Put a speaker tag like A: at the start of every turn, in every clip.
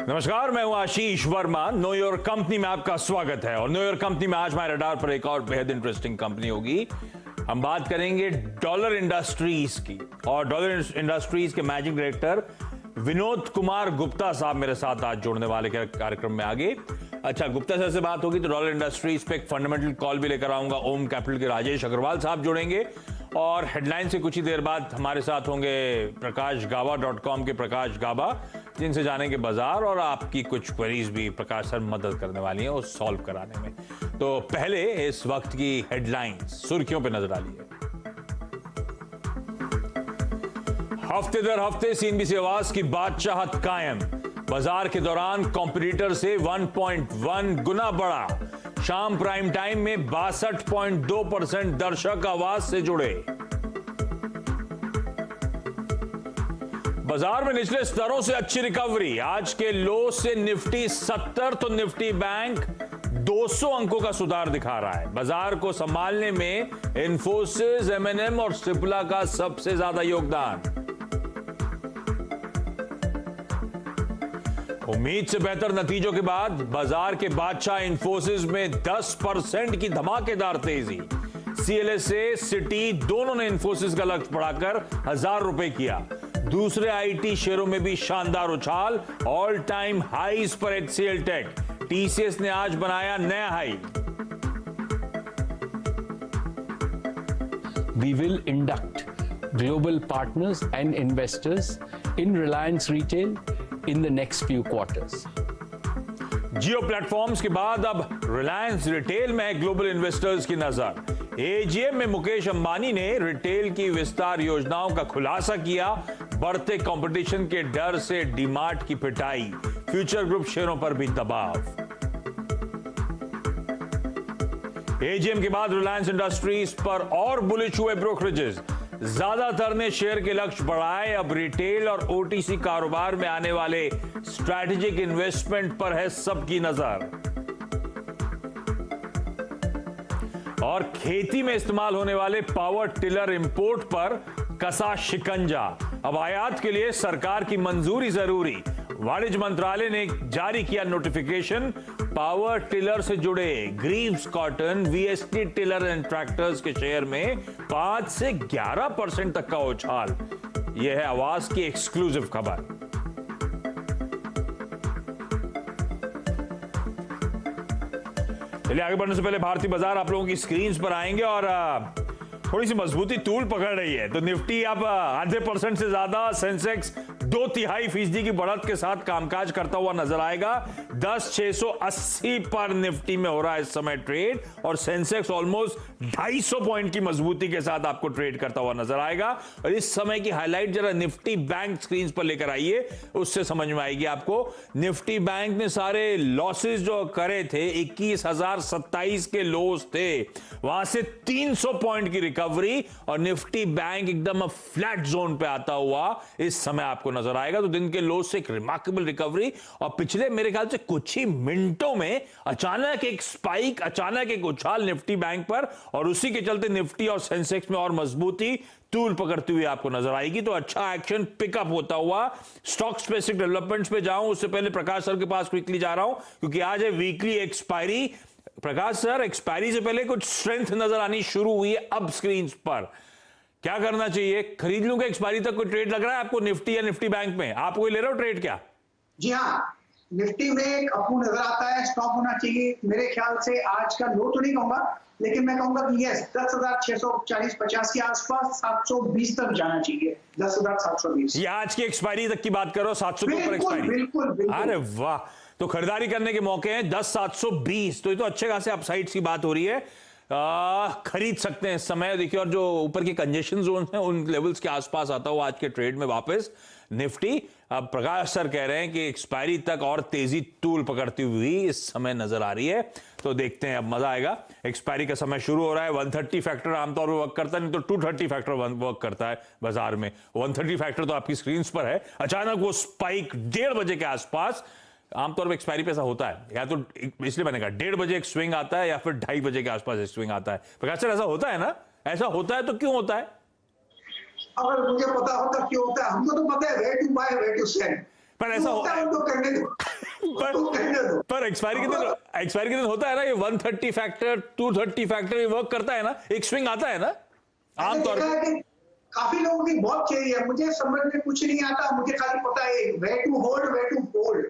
A: नमस्कार, मैं हूं आशीष वर्मा। नो योर कंपनी में आपका स्वागत है। और नो योर कंपनी में आज हमारे रडार पर एक और बेहद इंटरेस्टिंग कंपनी होगी। हम बात करेंगे डॉलर इंडस्ट्रीज की, और डॉलर इंडस्ट्रीज के मैनेजिंग डायरेक्टर विनोद कुमार गुप्ता साहब मेरे साथ आज जुड़ने वाले कार्यक्रम में आगे। अच्छा, गुप्ता सर से बात होगी तो डॉलर इंडस्ट्रीज पे एक फंडामेंटल कॉल भी लेकर आऊंगा। ओम कैपिटल के राजेश अग्रवाल साहब जुड़ेंगे, और हेडलाइन से कुछ ही देर बाद हमारे साथ होंगे प्रकाशगाबा.com के प्रकाश गाबा, जिनसे जानेंगे बाजार और आपकी कुछ क्वेरीज भी प्रकाश सर मदद करने वाली हैं वो सॉल्व कराने में। तो पहले इस वक्त की हेडलाइंस, सुर्खियों पे नजर डालिए। हफ्ते दर हफ्ते सीएनबीसी आवाज की बादशाहत कायम। बाजार के दौरान कॉम्पिटिटर से 1.1 गुना बढ़ा। शाम प्राइम टाइम में 62.2% दर्शक आवाज से जुड़े। बाजार में निचले स्तरों से अच्छी रिकवरी। आज के लो से निफ्टी 70 तो निफ्टी बैंक 200 अंकों का सुधार दिखा रहा है। बाजार को संभालने में इंफोसिस, एमएनएम और सिप्ला का सबसे ज्यादा योगदान। उम्मीद से बेहतर नतीजों के बाद बाजार के बादशाह इंफोसिस में 10% की धमाकेदार तेजी। सीएलएसए, सिटी दोनों ने इंफोसिस का लक्ष्य बढ़ाकर 1000 रुपए किया। दूसरे आईटी शेयरों में भी शानदार उछाल। ऑल टाइम हाईज पर एचसीएल टेक, टीसीएस ने आज बनाया नया high.
B: We will induct global partners and investors in Reliance Retail in the next few quarters.
A: Jio platforms के बाद अब रिलायंस रिटेल में है ग्लोबल इन्वेस्टर्स की नजर। एजीएम में मुकेश अंबानी ने रिटेल की विस्तार योजनाओं का खुलासा किया। बढ़ते कंपटीशन के डर से डीमार्ट की पिटाई, फ्यूचर ग्रुप शेयरों पर भी दबाव। एजीएम के बाद रिलायंस इंडस्ट्रीज पर और बुलिश हुए ब्रोकरेजेस। ज्यादातर ने शेयर के लक्ष्य बढ़ाए। अब रिटेल और ओटीसी कारोबार में आने वाले स्ट्रैटेजिक इन्वेस्टमेंट पर है सबकी नजर। और खेती में इस्तेमाल होने वाले पावर टिलर इंपोर्ट पर कसा शिकंजा। अब आयात के लिए सरकार की मंजूरी जरूरी। वाणिज्य मंत्रालय ने जारी किया नोटिफिकेशन। पावर टिलर से जुड़े Greaves cotton, VST tiller and tractors के शेयर में 5 से 11% तक का उछाल। यह है आवाज की एक्सक्लूसिव खबर। चलिए आगे बढ़ने से पहले भारतीय बाजार आप लोगों की स्क्रीन पर आएंगे, और थोड़ी सी मजबूती तूल पकड़ रही है। तो निफ्टी अब आधे % से ज्यादा, सेंसेक्स 2.3% की बढ़त के साथ कामकाज करता हुआ नजर आएगा। 10,680 पर निफ्टी में हो रहा है इस समय ट्रेड, और सेंसेक्स ऑलमोस्ट 250 पॉइंट की मजबूती के साथ आपको ट्रेड करता हुआ नजर आएगा। और इस समय की हाईलाइट जरा निफ्टी बैंक स्क्रीन पर लेकर आइए, उससे समझ में आएगी आपको। निफ्टी बैंक ने सारे लॉसेस जो करे थे, 21,027 के लॉस थे, वहां से 300 पॉइंट की रिकवरी, और निफ्टी बैंक एकदम फ्लैट जोन पे आता हुआ इस समय आपको नजर आएगा। तो दिन के लो से एक रिमार्केबल रिकवरी, और पिछले मेरे ख्याल से कुछ ही मिनटों में अचानक एक स्पाइक, अचानक एक उछाल निफ्टी बैंक पर, और उसी के चलते निफ्टी और सेंसेक्स में और मजबूती तूल पकड़ती हुई आपको नजर आएगी। तो अच्छा एक्शन पिकअप होता हुआ। स्टॉक स्पेसिफिक डेवलपमेंट्स पे जाऊं उससे पहले प्रकाश सर के पास क्विकली जा रहा हूं, क्योंकि आज है वीकली एक्सपायरी। प्रकाश सर, एक्सपायरी से पहले कुछ स्ट्रेंथ नजर आनी शुरू हुई है अब स्क्रीन पर। क्या करना चाहिए? खरीद लूं क्या एक्सपायरी तक? कोई ट्रेड लग रहा है आपको निफ्टी या निफ्टी बैंक में? आप कोई ले रहे हो ट्रेड क्या?
C: जी हाँ, निफ्टी में एक अपू नजर आता है, स्टॉप होना चाहिए। मेरे ख्याल से आज का लो तो नहीं कहूंगा, लेकिन मैं कहूंगा कि यस 10,640-50 के आसपास 720 तक जाना चाहिए। 10,720।
A: ये आज की एक्सपायरी तक की बात करो, 700 के ऊपर एक्सपायरी।
C: बिल्कुल बिल्कुल।
A: अरे वाह, तो खरीदारी करने के मौके हैं 10,720। तो ये तो अच्छे खासे अपसाइड्स की बात हो रही है। खरीद सकते हैं इस समय। देखिए, और जो ऊपर के कंजेशन जोन हैं उन लेवल्स के आसपास आता हुआ आज के ट्रेड में वापस निफ्टी। अब प्रकाश सर कह रहे हैं कि एक्सपायरी तक और तेजी तूल पकड़ती हुई इस समय नजर आ रही है। तो देखते हैं, अब मजा आएगा। एक्सपायरी का समय शुरू हो रहा है। 130 फैक्टर आमतौर पर वर्क करता है, नहीं तो 230 फैक्टर वर्क करता है बाजार में। 130 फैक्टर तो आपकी स्क्रीन पर है। अचानक वो स्पाइक 1:30 बजे के आसपास, आमतौर पर एक्सपायरी पे ऐसा होता है, या तो इसलिए मैंने कहा 1:30 बजे एक स्विंग आता है, या फिर 2:30 बजे के आसपास एक स्विंग आता है। प्रकाश सर, ऐसा होता है ना? ऐसा होता है तो क्यों होता है?
C: अगर मुझे पता होता क्यों होता है, हमको तो पता है where to buy where to sell,
A: पर ऐसा
C: होता है उनको करने दो।
A: पर एक्सपायरी के दिन होता है ना, ये 130 फैक्टर 230 फैक्टर ये वर्क करता है ना, एक स्विंग आता है ना आमतौर पर।
C: काफी लोगों की बहुत चाहिए, मुझे समझ में कुछ नहीं आता, मुझे खाली पता है way to hold way to hold,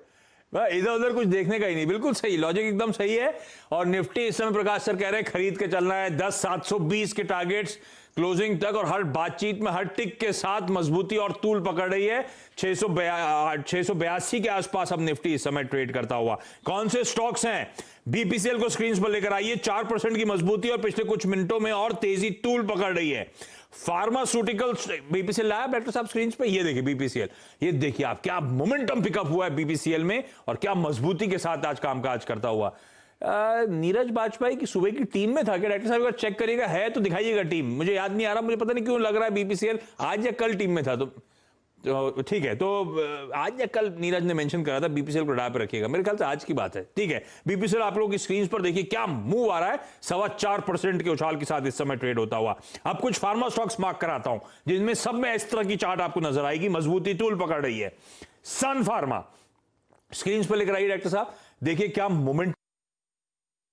A: इधर उधर कुछ देखने का ही नहीं। बिल्कुल सही लॉजिक, एकदम सही है। और निफ्टी इस समय प्रकाश सर कह रहे हैं खरीद के चलना है, 10,720 के टारगेट्स क्लोजिंग तक, और हर बातचीत में हर टिक के साथ मजबूती और तूल पकड़ रही है। 682 के आसपास अब निफ्टी इस समय ट्रेड करता हुआ। कौन से स्टॉक्स हैं, बीपीसीएल को स्क्रीन पर लेकर आइए। 4% की मजबूती और पिछले कुछ मिनटों में और तेजी तूल पकड़ रही है। फार्मास्यूटिकल्स, बीपीसीएल लाया डॉक्टर साहब स्क्रीन पे, ये देखिए बीपीसीएल, ये देखिए आप क्या मोमेंटम पिकअप हुआ है बीपीसीएल में, और क्या मजबूती के साथ आज कामकाज करता हुआ। नीरज बाजपेयी की सुबह की टीम में था क्या डॉक्टर साहब? अगर चेक करिएगा है तो दिखाइएगा टीम, मुझे याद नहीं आ रहा, मुझे पता नहीं क्यों लग रहा है बीपीसीएल आज या कल टीम में था। तो ठीक है, तो आज या कल नीरज ने मेंशन करा था बीपीसीएल को डाटा पे रखिएगा, मेरे ख्याल से आज की बात है। ठीक है, बीपीसीएल आप लोगों की स्क्रीन पर देखिए क्या मूव आ रहा है, 4.25% के उछाल के साथ इस समय ट्रेड होता हुआ। अब कुछ फार्मा स्टॉक्स मार्क कराता हूं जिनमें सब में इस तरह की चार्ट आपको नजर आएगी, मजबूती तूल पकड़ रही है। सन फार्मा स्क्रीन पर लेकर आइए डॉक्टर साहब, देखिए क्या मोमेंट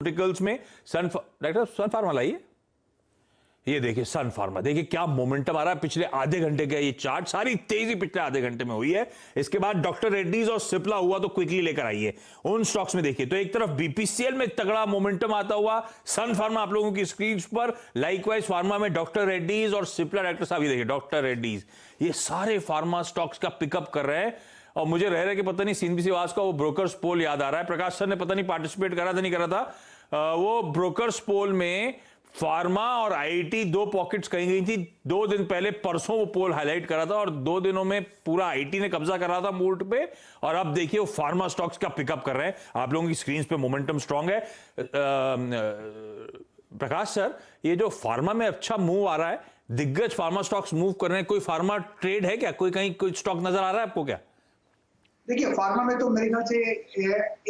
A: में डॉक्टर सन फार्मा लाइए, ये देखिए सन फार्मा, देखिए क्या मोमेंटम आ रहा है। पिछले आधे घंटे का ये चार्ट, सारी तेजी पिछले आधे घंटे में हुई है। इसके बाद डॉक्टर रेड्डीज और सिप्ला हुआ, तो क्विकली लेकर आइए उन स्टॉक्स में। देखिए तो एक तरफ बीपीसीएल में तगड़ा मोमेंटम आता हुआ, सन फार्मा आप लोगों की स्क्रीन पर, लाइकवाइज फार्मा में डॉक्टर रेड्डीज और सिप्ला। डॉक्टर साहब ये देखिए डॉक्टर रेड्डीज, ये सारे फार्मा स्टॉक्स का पिकअप कर रहे हैं। और मुझे रह रहा है कि पता नहीं सीएनबी श्रीवास्तव का वो ब्रोकर्स पोल याद आ रहा है, प्रकाश सर ने पता नहीं पार्टिसिपेट करा था नहीं करा था। वो ब्रोकर्स पोल में फार्मा और आईटी दो पॉकेट्स कही गई थी। 2 दिन पहले परसों वो पोल हाईलाइट करा था, और 2 दिनों में पूरा आईटी ने कब्जा करा था मूल्ट पे, और अब देखिए वो फार्मा स्टॉक्स का पिकअप कर रहे हैं। आप लोगों की स्क्रीन पे मोमेंटम स्ट्रांग है। प्रकाश सर, ये जो फार्मा में अच्छा मूव आ रहा है, दिग्गज फार्मा स्टॉक्स मूव कर रहे हैं, कोई फार्मा ट्रेड है क्या, कोई कहीं कोई स्टॉक नजर आ रहा है आपको क्या?
C: देखिए फार्मा में तो मेरे ख्याल से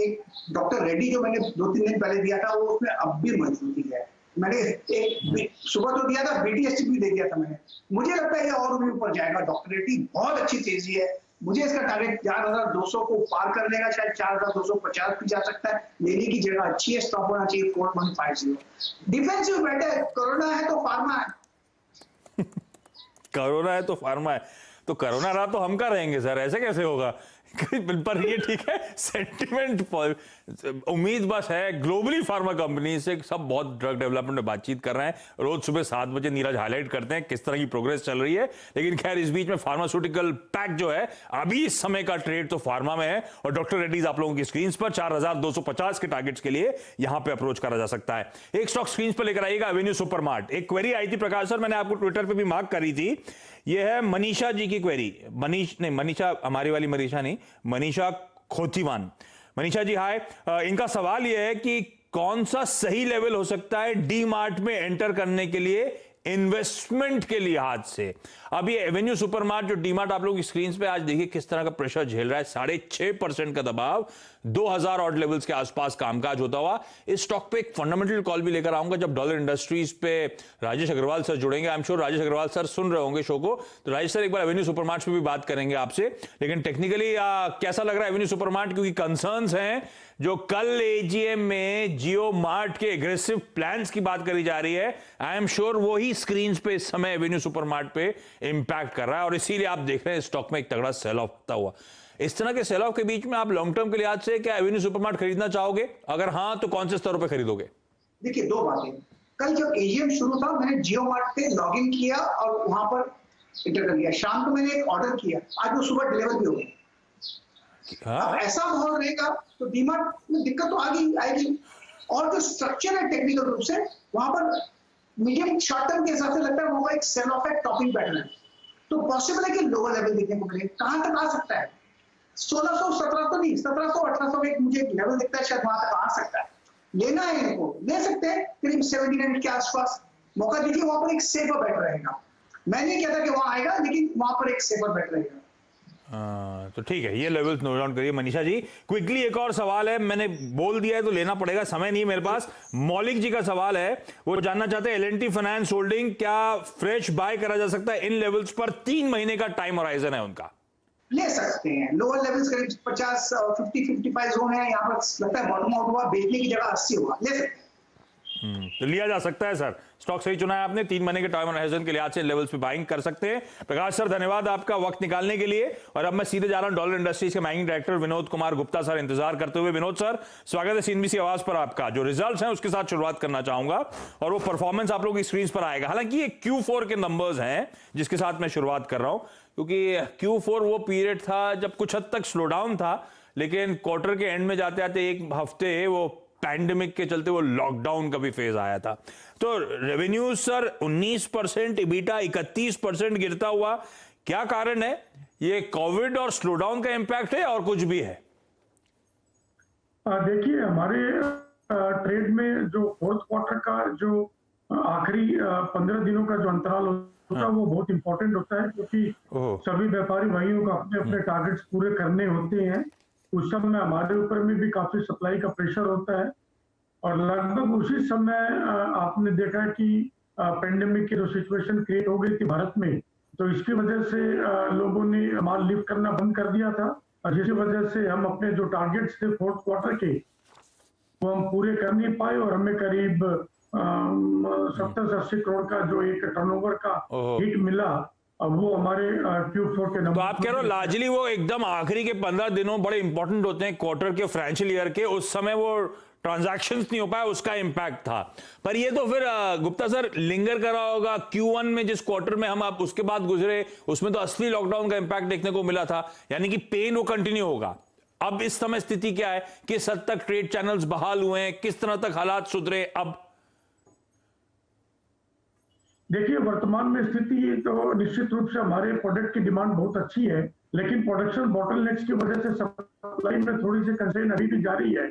C: एक डॉक्टर रेड्डी जो मैंने 2-3 दिन पहले दिया था, वो उसमें अब भी मजबूती है। मैंने एक सुबह तो दिया था, बीटीएसटी भी दे दिया था मैंने, मुझे लगता है ये और भी ऊपर जाएगा। डॉक्टर रेड्डी बहुत अच्छी तेजी है, मुझे इसका टारगेट 4,200 को पार कर लेगा, शायद 4,250 भी जा सकता है। लेने की जगह अच्छी है, स्टॉप होना चाहिए 4150। डिफेंसिव बेट है, कोरोना है तो फार्मा है।
A: कोरोना है तो फार्मा है, तो कोरोना रहा तो हम का रहेंगे सर, ऐसे कैसे होगा? पर ये ठीक है, सेंटिमेंट उम्मीद बस है। ग्लोबली फार्मा कंपनी से सब बहुत ड्रग डेवलपमेंट में बातचीत कर रहे हैं, रोज सुबह 7 बजे नीरज हाईलाइट करते हैं किस तरह की प्रोग्रेस चल रही है। लेकिन खैर इस बीच में फार्मास्यूटिकल पैक जो है, अभी इस समय का ट्रेड तो फार्मा में है। और डॉक्टर रेड्डीज आप लोगों की स्क्रीन पर 4,250 के टारगेट्स के लिए यहां पर अप्रोच करा जा सकता है। एक स्टॉक स्क्रीन पर लेकर आइएगा, एवेन्यू सुपरमार्ट। एक क्वेरी आई थी प्रकाश सर, मैंने आपको ट्विटर पर भी मार्क करी थी, यह है मनीषा जी की क्वेरी। मनीषा हमारी वाली मनीषा नहीं, मनीषा खोतीवान। मनीषा जी हाय, इनका सवाल यह है कि कौन सा सही लेवल हो सकता है डी मार्ट में एंटर करने के लिए इन्वेस्टमेंट के लिहाज से। अब ये एवेन्यू सुपरमार्ट जो डीमार्ट आप लोग स्क्रीन पे आज देखिए किस तरह का प्रेशर झेल रहा है, 6.5% का दबाव, 2000 ऑड लेवल्स के आसपास कामकाज होता हुआ। इस स्टॉक पे एक फंडामेंटल कॉल भी लेकर आऊंगा जब डॉलर इंडस्ट्रीज पे राजेश अग्रवाल सर जुड़ेंगे। I am sure Rajesh Agrawal sir सुन रहे होंगे शो को, तो राजेश सर एक बार एवेन्यू सुपरमार्ट पे भी बात करेंगे आपसे। लेकिन टेक्निकली कैसा लग रहा है एवेन्यू सुपरमार्ट, क्योंकि कंसर्न्स हैं जो कल एजीएम में जियो मार्ट के एग्रेसिव प्लान्स की बात करी जा रही है, आई एम श्योर वो ही स्क्रीन पे इस समय एवेन्यू सुपरमार्ट पे इंपैक्ट कर रहा है, और इसीलिए आप देख रहे हैं स्टॉक में एक तगड़ा सेल ऑफ होता हुआ। इस तरह के सेल ऑफ के बीच में आप लॉन्ग टर्म के लिहाज से क्या एवेन्यू सुपरमार्ट खरीदना चाहोगे? अगर हां तो कौन से स्तरों पे खरीदोगे?
C: देखिए दो बातें, कल जब एजीएम शुरू था मैंने जियो मार्ट पे लॉग इन किया और वहां पर एंटर कर लिया। शाम को मैंने एक ऑर्डर किया, आज वो सुबह डिलीवर भी हो गया। अब ऐसा माहौल रहेगा तो डीमार्ट में दिक्कत तो आएगी। और जो स्ट्रक्चर है टेक्निकल रूप से वहां पर मीडियम शॉर्ट टर्म के हिसाब से लगता है वहां एक सेल ऑफ है, टॉपिंग पैटर्न है, तो पॉसिबल है कि लोअर लेवल देखने को मिले। कहां तक आ सकता है? 1600, 1700 नहीं, 1700, 1800 एक मुझे लेवल दिखता है, शायद वहां तक आ सकता है। लेना है इनको, ले सकते हैं करीब 1700 के आसपास। मौका दीजिए, वहां पर एक सेफर बेट रहेगा। मैं नहीं कहता कि वहां आएगा, लेकिन वहां पर एक सेफर बेट रहेगा।
A: तो ठीक है, ये लेवल्स नोट डाउन करिए। मनीषा जी क्विकली एक और सवाल है, मैंने बोल दिया है तो लेना पड़ेगा, समय नहीं मेरे पास। मौलिक जी का सवाल है, वो जानना चाहते हैं एल&टी फाइनेंस होल्डिंग क्या फ्रेश बाय करा जा सकता है इन लेवल्स पर? 3 महीने का टाइम होराइजन है उनका।
C: ले सकते हैं। लोअर लेवल्स करीब 50-55 जोन है, यहाँ पर लगता है बॉटम आउट हुआ, बेचने की जगह 80 हुआ, ले सकते हैं।
A: तो लिया जा सकता है सर। स्टॉक सही चुना है आपने। 3 महीने के टाइम होराइजन के लिहाज से लेवल्स पे बाइंग कर सकते हैं। प्रकाश सर, धन्यवाद आपका वक्त निकालने के लिए। और अब मैं सीधे जा रहा हूं डॉलर इंडस्ट्रीज के managing director Vinod Kumar Gupta sir इंतजार करते हुए। विनोद सर, स्वागत है सीएनबीसी आवाज पर आपका। जो रिजल्ट्स हैं उसके साथ शुरुआत करना चाहूंगा और वो परफॉर्मेंस आप लोगों की स्क्रीन पर आएगा। हालांकि ये Q4 के नंबर्स हैं जिसके साथ मैं शुरुआत कर रहा हूं, क्योंकि Q4 वो पीरियड था जब कुछ हद तक स्लो डाउन था, लेकिन क्वार्टर के एंड में जाते आते एक हफ्ते वो पैंडेमिक के चलते वो लॉकडाउन का भी फेज आया था। तो रेवेन्यू सर 19%, इबिटा 31% गिरता हुआ, क्या कारण है? ये कोविड और स्लो डाउन का इंपैक्ट है और कुछ भी है?
D: देखिए, हमारे ट्रेड में जो फोर्थ क्वार्टर का जो आखिरी 15 दिनों का जो अंतराल होता है वो बहुत इंपॉर्टेंट होता है, क्योंकि सभी व्यापारी भाइयों को अपने अपने टारगेट्स पूरे करने होते हैं। उस समय हमारे ऊपर में भी काफी सप्लाई का प्रेशर होता है और लगभग उसी समय आपने देखा कि पेंडेमिक की जो सिचुएशन क्रिएट हो गई थी भारत में, तो इसकी वजह से लोगों ने माल लिफ्ट करना बंद कर दिया था और जिसकी वजह से हम अपने जो टारगेट्स थे फोर्थ क्वार्टर के वो हम पूरे कर नहीं पाए और हमें करीब 70-80 करोड़ का जो एक टर्नओवर का हिट मिला, अब वो हमारे Q4 के नंबर।
A: तो आप कह रहे हो लार्जली वो एकदम आखिरी के 15 दिनों बड़े इंपॉर्टेंट होते हैं क्वार्टर के, फाइनेंशियल ईयर के, उस समय वो ट्रांजैक्शंस नहीं हो पाया, उसका इंपैक्ट था। पर ये तो फिर गुप्ता सर लिंगर कर रहा होगा Q1 में, जिस क्वार्टर में हम आप उसके बाद गुजरे, उसमें तो असली लॉकडाउन का इंपैक्ट देखने को मिला था, यानी कि पेन वो कंटिन्यू होगा। अब इस समय स्थिति क्या है? किस हद तक ट्रेड चैनल्स बहाल हुए हैं? किस तरह तक हालात सुधरे? अब
D: देखिए, वर्तमान में स्थिति तो निश्चित रूप से हमारे प्रोडक्ट की डिमांड बहुत अच्छी है, लेकिन प्रोडक्शन बॉटलनेक्स की वजह से सप्लाई में थोड़ी सी कंस्ट्रेंट अभी भी जारी है।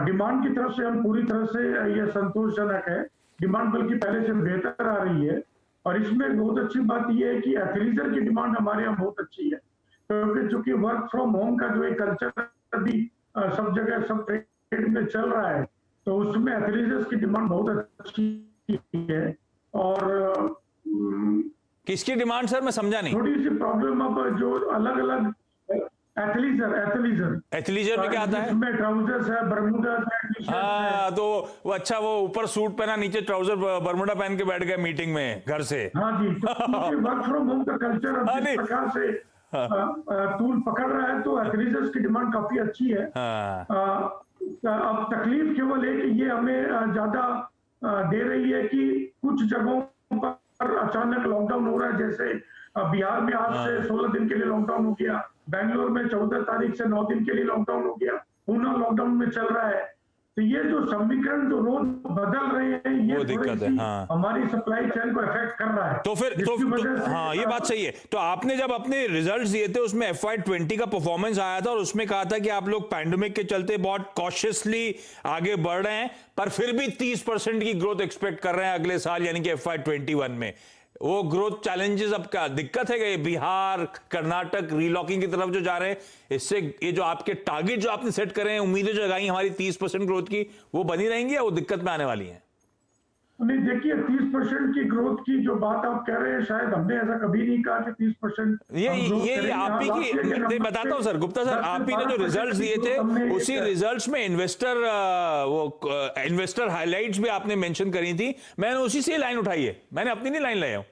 D: डिमांड की तरफ से हम पूरी तरह से ये संतोषजनक है, डिमांड बल्कि पहले से बेहतर आ रही है। और इसमें बहुत अच्छी बात यह है कि एथलीजर की डिमांड हमारे यहाँ बहुत अच्छी है, क्योंकि चूंकि वर्क फ्रॉम होम का जो एक कल्चर अभी सब जगह सब ट्रेड में चल रहा है, तो उसमें एथलीजर्स की डिमांड बहुत अच्छी है। और
A: किसकी डिमांड सर, मैं समझा नहीं।
D: थोड़ी सी प्रॉब्लम अब जो अलग अलग
A: एथलीजर में क्या आता है?
D: इसमें ट्राउजर्स है, बरमूडास है, टी-शर्ट्स
A: हाँ, तो वो अच्छा, वो ऊपर सूट पहना, नीचे ट्राउजर बरमूडा पहन के बैठ गए मीटिंग में घर से।
D: हाँ जी, तो वर्क फ्रॉम होम का कल्चर अब जिस प्रकार से तूल पकड़ रहा है, तो एथलीजर्स की डिमांड काफी अच्छी है। अब तकलीफ केवल है कि ये हमें ज्यादा दे रही है कि कुछ जगहों पर अचानक लॉकडाउन हो रहा है, जैसे बिहार में आज से 16 दिन के लिए लॉकडाउन हो गया, बेंगलोर में 14 तारीख से 9 दिन के लिए लॉकडाउन हो गया, पूना लॉकडाउन में चल रहा है। तो ये जो समीकरण जो रोज बदल रहे हैं, ये दिक्कत है, हमारी सप्लाई चेन को इफेक्ट कर रहा है।
A: तो फिर हाँ, ये बात सही है। तो आपने जब अपने रिजल्ट्स दिए थे उसमें FY20 का परफॉर्मेंस आया था और उसमें कहा था कि आप लोग पैंडेमिक के चलते बहुत कॉशियसली आगे बढ़ रहे हैं, पर फिर भी 30% की ग्रोथ एक्सपेक्ट कर रहे हैं अगले साल, यानी कि FY21 में। वो ग्रोथ चैलेंजेस अब क्या दिक्कत है? कि बिहार, कर्नाटक रीलॉकिंग की तरफ जो जा रहे हैं, इससे ये जो आपके टारगेट जो आपने सेट करे हैं, उम्मीदें जो लगाई हमारी 30% ग्रोथ की, वो बनी रहेंगी या वो दिक्कत में आने वाली हैं?
D: नहीं, देखिए, 30% की ग्रोथ की जो बात आप कह रहे हैं, शायद हमने ऐसा कभी नहीं कहा कि 30%।
A: ये आप ही की बताता हूं सर, गुप्ता सर, आप ही ने जो रिजल्ट्स दिए थे उसी रिजल्ट्स में इन्वेस्टर हाइलाइट्स भी आपने मेंशन करी थी, मैंने उसी से लाइन उठाई है, मैंने अपनी नहीं लाइन लाया हूं।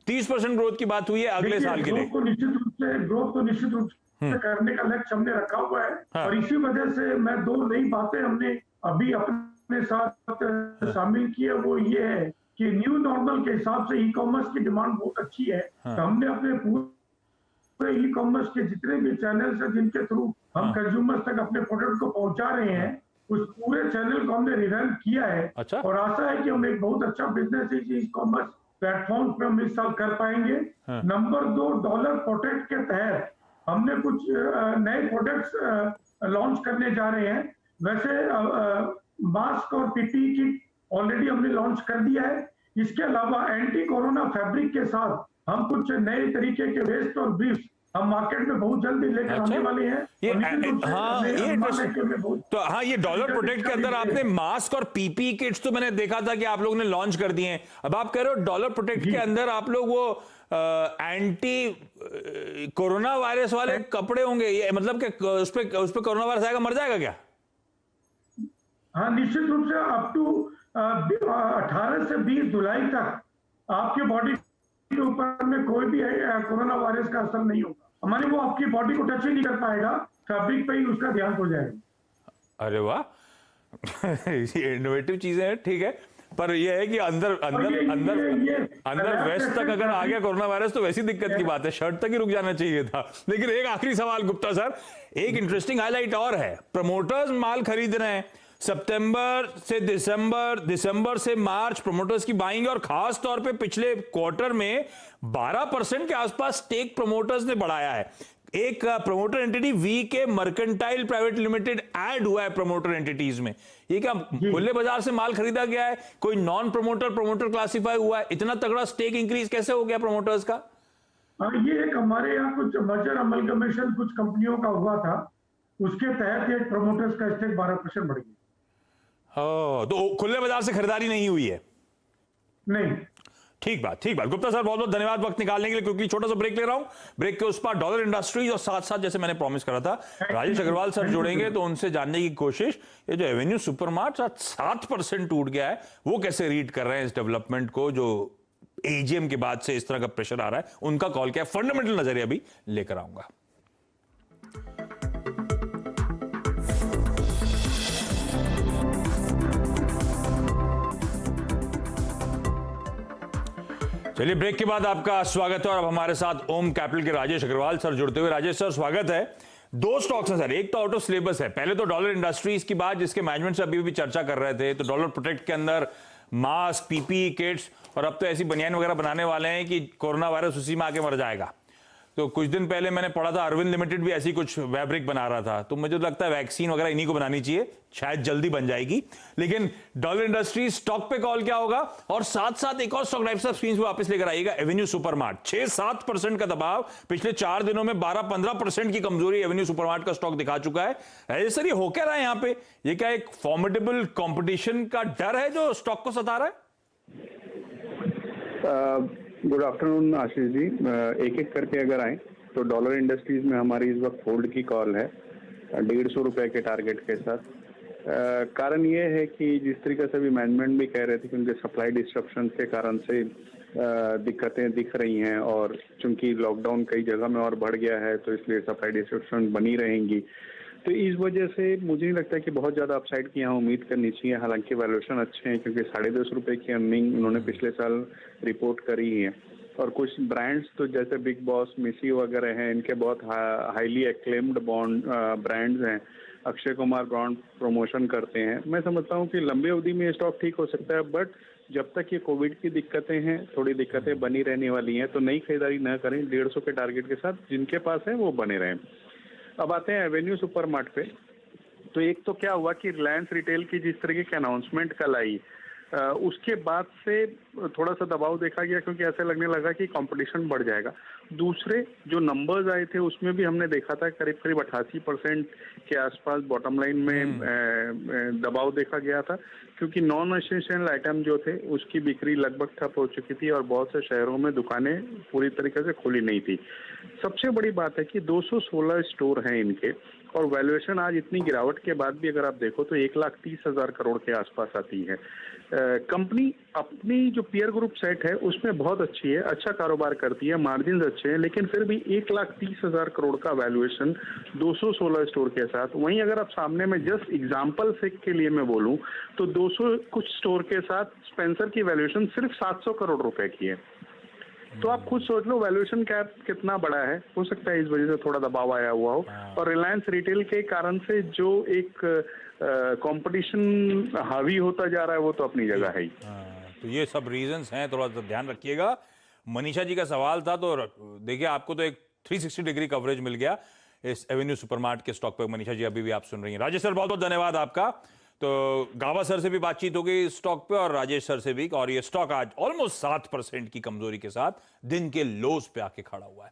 A: 30% ग्रोथ की बात हुई है अगले साल के लिए।
D: ग्रोथ को निश्चित रूप से करने का लक्ष्य हमने रखा हुआ है। और इसी वजह से मैं 2 नई बातें हमने अभी अपने साथ शामिल की है। वो ये है कि न्यू नॉर्मल के हिसाब से ई कॉमर्स की डिमांड बहुत अच्छी है। तो हमने अपने पूरे ई कॉमर्स के जितने भी चैनल्स हैं जिनके थ्रू हम कंज्यूमर्स तक अपने प्रोडक्ट को पहुंचा रहे हैं, उस पूरे चैनल को हमने रिवैम्प किया है।
A: अच्छा? और
D: आशा है कि हम एक बहुत अच्छा बिजनेस ई कॉमर्स प्लेटफॉर्म पे हम इस साल कर पाएंगे। नंबर 2, डॉलर प्रोटेक्ट के तहत हमने कुछ नए प्रोडक्ट्स लॉन्च करने जा रहे हैं। वैसे मास्क और पीपीई किट ऑलरेडी हमने लॉन्च कर दिया है। इसके अलावा एंटी कोरोना फैब्रिक के साथ हम कुछ नए तरीके के वेस्ट और ब्रीफ्स हम मार्केट में बहुत जल्दी लेकर आने वाले हैं।
A: ये तो हाँ, ये डॉलर प्रोटेक्ट के अंदर आपने मास्क और पीपीई किट्स तो मैंने देखा था कि आप लोगों ने लॉन्च कर दिए हैं। अब आप कह रहे हो डॉलर प्रोटेक्ट के अंदर आप लोग वो एंटी कोरोना वायरस वाले कपड़े होंगे ये, मतलब कि उस पे कोरोना वायरस आएगा, मर जाएगा क्या?
D: हाँ, निश्चित रूप से अप टू 18 से 20 जुलाई तक आपके बॉडी के ऊपर में कोई भी कोरोना वायरस का असर नहीं होगा। माने वो आपकी बॉडी को टच ही नहीं कर पाएगा, फैब्रिक पे ही उसका ध्यान हो जाएगा।
A: अरे वाह ये इनोवेटिव चीजें हैं, ठीक है। पर ये है कि अंदर वेस्ट तक अगर आ गया कोरोना वायरस तो वैसी दिक्कत की बात है, शर्ट तक ही रुक जाना चाहिए था। लेकिन एक आखिरी सवाल गुप्ता सर, एक इंटरेस्टिंग हाईलाइट और है, प्रमोटर्स माल खरीद रहे हैं सितंबर से दिसंबर, दिसंबर से मार्च, प्रमोटर्स की बाइंग, और खास तौर पे पिछले क्वार्टर में 12% के आसपास स्टेक प्रमोटर्स ने बढ़ाया है। एक प्रमोटर एंटिटी वी के मर्केंटाइल प्राइवेट लिमिटेड ऐड हुआ है प्रमोटर एंटिटीज में। ये क्या खुले बाजार से माल खरीदा गया है, कोई नॉन प्रमोटर क्लासिफाई हुआ है? इतना तगड़ा स्टेक इंक्रीज कैसे हो गया प्रमोटर्स का?
D: ये एक हमारे यहाँ कुछ मर्जर अमलगमेशन कुछ कंपनियों का हुआ था, उसके तहत एक प्रमोटर्स का स्टेक 12% बढ़ गया।
A: तो खुले बाजार से खरीदारी नहीं हुई है?
D: नहीं।
A: ठीक बात गुप्ता सर, बहुत बहुत धन्यवाद वक्त निकालने के लिए। क्योंकि छोटा सा ब्रेक ले रहा हूं, ब्रेक के उस पार डॉलर इंडस्ट्रीज और साथ साथ जैसे मैंने प्रॉमिस करा था राजेश अग्रवाल सर जुड़ेंगे, तो उनसे जानने की कोशिश, ये जो एवेन्यू सुपरमार्ट 7% टूट गया है, वो कैसे रीड कर रहे हैं इस डेवलपमेंट को, जो एजीएम के बाद से इस तरह का प्रेशर आ रहा है, उनका कॉल क्या है, फंडामेंटल नजरिया भी लेकर आऊंगा। चलिए ब्रेक के बाद आपका स्वागत है, और अब हमारे साथ ओम कैपिटल के राजेश अग्रवाल सर जुड़ते हुए। राजेश सर स्वागत है। दो स्टॉक्स हैं सर, एक तो आउट ऑफ सिलेबस है, पहले तो डॉलर इंडस्ट्रीज की बात, जिसके मैनेजमेंट से अभी भी चर्चा कर रहे थे, तो डॉलर प्रोटेक्ट के अंदर मास्क, पीपीई किट्स, और अब तो ऐसी बनियान वगैरह बनाने वाले हैं कि कोरोना वायरस उसी में आके मर जाएगा। तो कुछ दिन पहले मैंने पढ़ा था अरविंद लिमिटेड भी ऐसी कुछ फैब्रिक बना रहा था, तो मुझे लगता है वैक्सीन वगैरह इन्हीं को बनानी चाहिए, शायद जल्दी बन जाएगी। लेकिन डॉलर इंडस्ट्रीज स्टॉक पे कॉल क्या होगा, और साथ साथ एक और स्टॉक टाइप्स ऑफ स्क्रीन पे वापस लेकर आइएगा, एवेन्यू सुपरमार्ट। 6-7% का दबाव पिछले 4 दिनों में, 12-15% की कमजोरी एवेन्यू सुपरमार्ट का स्टॉक दिखा चुका है। राजेश सर, ये हो क्या रहा है यहाँ पे? ये क्या एक फॉर्मिडेबल कॉम्पिटिशन का डर है जो स्टॉक को सता रहा है?
E: Good afternoon Ashish ji. एक एक करके अगर आए तो डॉलर इंडस्ट्रीज में हमारी इस वक्त होल्ड की कॉल है 150 रुपए के टारगेट के साथ। कारण ये है कि जिस तरीके से भी मैनेजमेंट भी कह रहे थे कि उनके सप्लाई डिस्ट्रप्शन के कारण से दिक्कतें दिख रही हैं, और चूंकि लॉकडाउन कई जगह में और बढ़ गया है तो इसलिए सप्लाई डिस्ट्रप्शन बनी रहेंगी। तो इस वजह से मुझे नहीं लगता कि बहुत ज़्यादा अपसाइड की यहाँ उम्मीद करनी चाहिए। हालांकि वैल्यूएशन अच्छे हैं, क्योंकि 10.5 रुपए की अर्निंग उन्होंने पिछले साल रिपोर्ट करी है। और कुछ ब्रांड्स तो जैसे बिग बॉस, मिसी वगैरह हैं, इनके बहुत हाईली एक्लेम्ड ब्रांड्स हैं। अक्षय कुमार ब्रांड प्रमोशन करते हैं। मैं समझता हूँ कि लंबी अवधि में स्टॉक ठीक हो सकता है, बट जब तक ये कोविड की दिक्कतें हैं, थोड़ी दिक्कतें बनी रहने वाली हैं, तो नई खरीदारी न करें। 150 के टारगेट के साथ जिनके पास है वो बने रहें। अब आते हैं एवेन्यू सुपरमार्ट पे। तो एक तो क्या हुआ कि रिलायंस रिटेल की जिस तरीके की अनाउंसमेंट कल आई, उसके बाद से थोड़ा सा दबाव देखा गया, क्योंकि ऐसे लगने लगा कि कंपटीशन बढ़ जाएगा। दूसरे जो नंबर्स आए थे उसमें भी हमने देखा था करीब करीब 88% के आसपास बॉटम लाइन में दबाव देखा गया था, क्योंकि नॉन एसेंशियल आइटम जो थे उसकी बिक्री लगभग ठप हो चुकी थी और बहुत से शहरों में दुकानें पूरी तरीके से खुली नहीं थी। सबसे बड़ी बात है कि 216 स्टोर हैं इनके, और वैल्यूएशन आज इतनी गिरावट के बाद भी अगर आप देखो तो 1,30,000 करोड़ के आसपास आती है। कंपनी अपनी जो पीयर ग्रुप सेट है उसमें बहुत अच्छी है, अच्छा कारोबार करती है, मार्जिन अच्छे हैं, लेकिन फिर भी 1,30,000 करोड़ का वैल्यूएशन 216 स्टोर के साथ। वहीं अगर आप सामने में जस्ट एग्जांपल से के लिए मैं बोलूं तो 200 कुछ स्टोर के साथ स्पेंसर की वैल्यूएशन सिर्फ 700 करोड़ रुपए की है। तो आप खुद सोच लो वैल्यूएशन कैप कितना बड़ा है। हो सकता है इस वजह से थोड़ा दबाव आया हुआ हो, और रिलायंस रिटेल के कारण से जो एक कंपटीशन हावी होता जा रहा है वो तो अपनी जगह है ही।
A: तो ये सब रीजंस हैं, थोड़ा सा ध्यान रखिएगा। मनीषा जी का सवाल था, तो देखिए आपको तो एक 360 डिग्री कवरेज मिल गया इस एवेन्यू सुपरमार्ट के स्टॉक पे। मनीषा जी अभी भी आप सुन रही हैं। राजेश सर बहुत बहुत धन्यवाद आपका। तो गावा सर से भी बातचीत हो गई स्टॉक पे, और राजेश सर से भी, और ये स्टॉक आज ऑलमोस्ट 7% की कमजोरी के साथ दिन के लोज पे आके खड़ा हुआ है।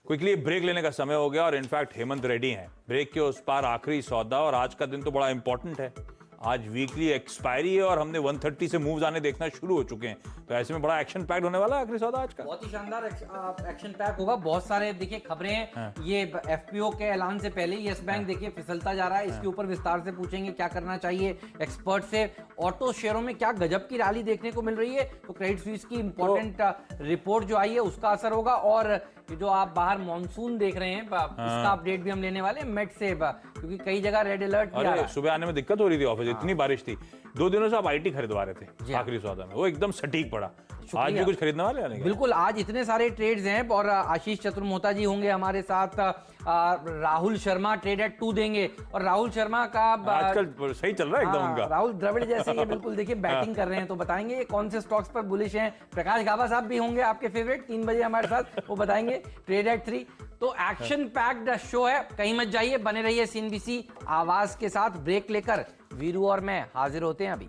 A: क्विकली ब्रेक लेने का समय हो गया, और इनफैक्ट हेमंत रेड्डी हैं ब्रेक के उस पार आखिरी सौदा, और आज का दिन तो बड़ा इंपॉर्टेंट है। आज वीकली एक्सपायरी है और हमने 130 से मूव्स आने देखना शुरू हो चुके हैं। तो ऐसे में बड़ा एक्शन पैक्ड होने वाला है आखिरी सौदा आज का।
F: बहुत ही शानदार एक्शन पैक होगा। बहुत सारे देखिए खबरें हैं। ये एफपीओ के ऐलान से पहले येस बैंक देखिए फिसलता जा रहा है। इसके ऊपर विस्तार से पूछेंगे क्या करना चाहिए एक्सपर्ट से। ऑटो शेयरों में क्या गजब की रैली देखने को मिल रही है, तो क्रेडिट स्विस की इंपॉर्टेंट रिपोर्ट जो आई है उसका असर होगा। और ये जो आप बाहर मॉनसून देख रहे हैं इसका अपडेट भी हम लेने वाले हैं मेट से, क्योंकि कई जगह रेड अलर्ट भी आ रहा है।
A: सुबह आने में दिक्कत हो रही थी ऑफिस, इतनी बारिश थी। 2 दिनों से आप आईटी खरीदवा रहे थे आखिरी सौदा में, वो एकदम सटीक पड़ा। आज भी कुछ खरीदने वाले हैं?
F: बिल्कुल, आज इतने सारे ट्रेड्स हैं और आशीष चतुर्मोहता जी होंगे हमारे साथ। राहुल शर्मा ट्रेड एट 2 देंगे और राहुल शर्मा का
A: आजकल सही चल रहा है एकदम उनका।
F: राहुल द्रविड़ जैसे ये बिल्कुल देखिए बैटिंग कर रहे हैं, तो बताएंगे ये कौन से स्टॉक्स पर बुलिश हैं। प्रकाश गाबा साहब भी होंगे आपके फेवरेट 3 बजे हमारे साथ, वो बताएंगे ट्रेड एट 3। तो एक्शन पैक्ड शो है, कहीं मत जाइए, बने रहिए CNBC आवाज के साथ। ब्रेक लेकर वीरू और मैं हाजिर होते हैं अभी।